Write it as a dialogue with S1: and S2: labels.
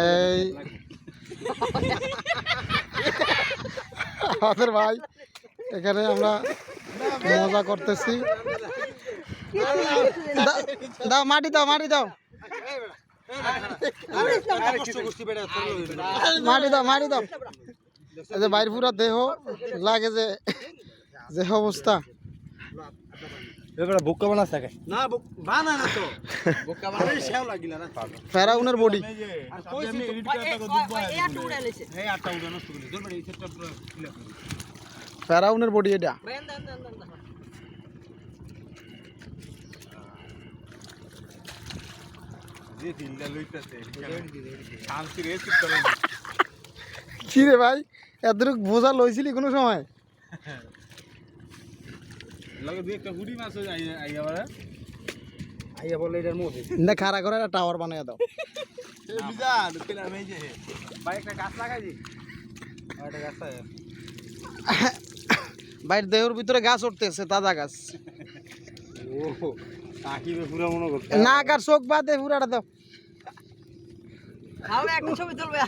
S1: এই আমাদের ভাই এখানে আমরা মজা করতেছি। দাও মাটি দাও, মাটি দাও, মাটি দাও, মাটি দাও। এই যে বাইর পুরা দেহ লাগে যে যে অবস্থা। ফেরাউনের বডি, ফেরাউনের বডি এটা। কি রে ভাই, এতটুকু বোঝা লইছিলি কোনো সময়? খাড়া করে একটা টাওয়ার বানিয়ে দাও। বাইরের দেহের ভিতরে গাছ উঠতেছে, তাজা গাছ। না কার চোখ বাদে পুরাটা দাও। ছবি তুলবে।